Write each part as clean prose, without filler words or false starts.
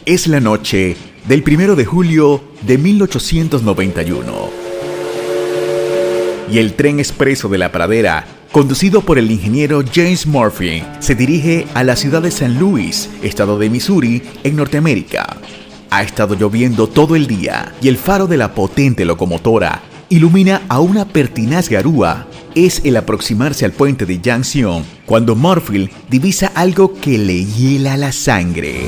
Es la noche del 1 de julio de 1891. Y el tren expreso de la pradera, conducido por el ingeniero James Murphy, se dirige a la ciudad de San Luis, estado de Missouri, en Norteamérica. Ha estado lloviendo todo el día y el faro de la potente locomotora ilumina a una pertinaz garúa. Es el aproximarse al puente de Junction cuando Murphy divisa algo que le hiela la sangre.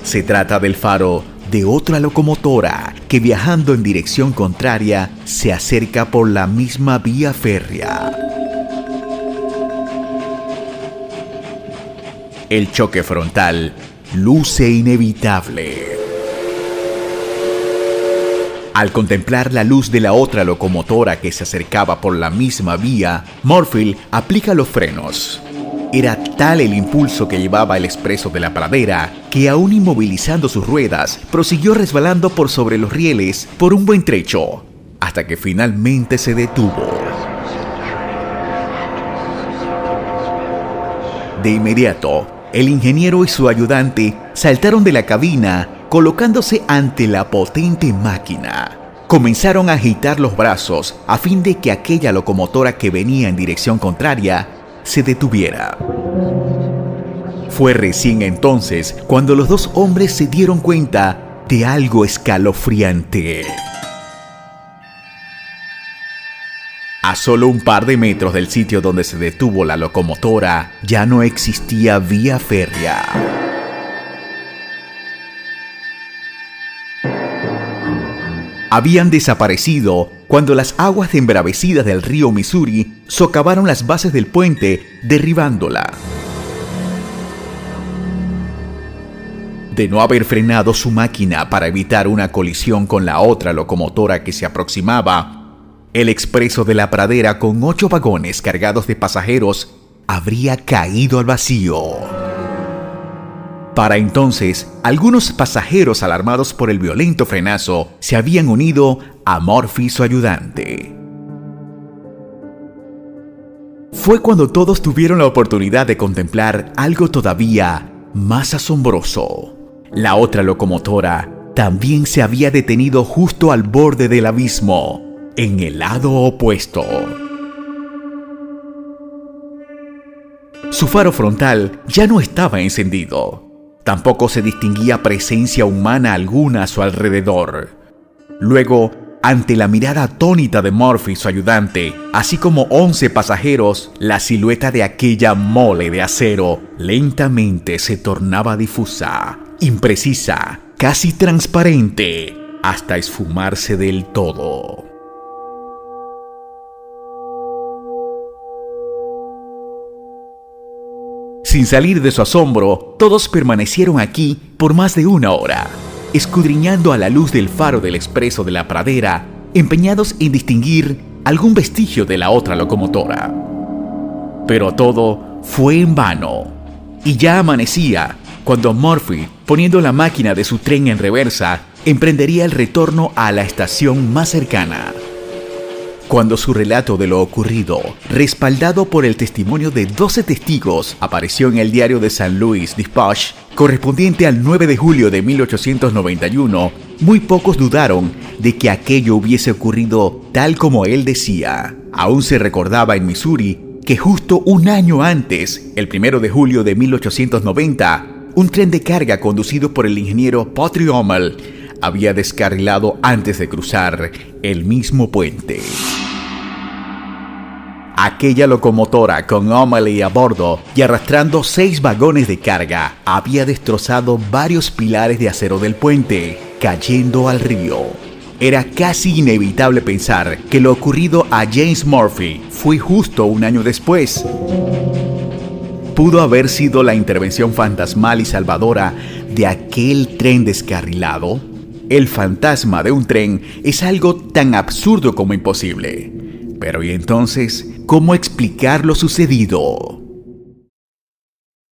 Se trata del faro de otra locomotora que, viajando en dirección contraria, se acerca por la misma vía férrea. El choque frontal luce inevitable. Al contemplar la luz de la otra locomotora que se acercaba por la misma vía, Murphy aplica los frenos. Era tal el impulso que llevaba el expreso de la pradera que, aún inmovilizando sus ruedas, prosiguió resbalando por sobre los rieles por un buen trecho, hasta que finalmente se detuvo. De inmediato, el ingeniero y su ayudante saltaron de la cabina, colocándose ante la potente máquina. Comenzaron a agitar los brazos a fin de que aquella locomotora que venía en dirección contraria se detuviera. Fue recién entonces cuando los dos hombres se dieron cuenta de algo escalofriante. A solo un par de metros del sitio donde se detuvo la locomotora, ya no existía vía férrea. Habían desaparecido cuando las aguas embravecidas del río Missouri socavaron las bases del puente, derribándola. De no haber frenado su máquina para evitar una colisión con la otra locomotora que se aproximaba, el expreso de la pradera, con 8 vagones cargados de pasajeros, habría caído al vacío. Para entonces, algunos pasajeros, alarmados por el violento frenazo, se habían unido a Murphy, su ayudante. Fue cuando todos tuvieron la oportunidad de contemplar algo todavía más asombroso. La otra locomotora también se había detenido justo al borde del abismo, en el lado opuesto. Su faro frontal ya no estaba encendido. Tampoco se distinguía presencia humana alguna a su alrededor. Luego, ante la mirada atónita de Murphy, su ayudante, así como 11 pasajeros, la silueta de aquella mole de acero lentamente se tornaba difusa, imprecisa, casi transparente, hasta esfumarse del todo. Sin salir de su asombro, todos permanecieron aquí por más de 1 hora, escudriñando a la luz del faro del expreso de la pradera, empeñados en distinguir algún vestigio de la otra locomotora. Pero todo fue en vano, y ya amanecía cuando Murphy, poniendo la máquina de su tren en reversa, emprendería el retorno a la estación más cercana. Cuando su relato de lo ocurrido, respaldado por el testimonio de 12 testigos, apareció en el diario de St. Louis Dispatch, correspondiente al 9 de julio de 1891, muy pocos dudaron de que aquello hubiese ocurrido tal como él decía. Aún se recordaba en Missouri que justo un año antes, el 1 de julio de 1890, un tren de carga conducido por el ingeniero Patrick Hummel había descarrilado antes de cruzar el mismo puente. Aquella locomotora, con Hummel a bordo y arrastrando 6 vagones de carga, había destrozado varios pilares de acero del puente, cayendo al río. Era casi inevitable pensar que lo ocurrido a James Murphy fue justo un año después. ¿Pudo haber sido la intervención fantasmal y salvadora de aquel tren descarrilado? El fantasma de un tren es algo tan absurdo como imposible. Pero ¿y entonces cómo explicar lo sucedido?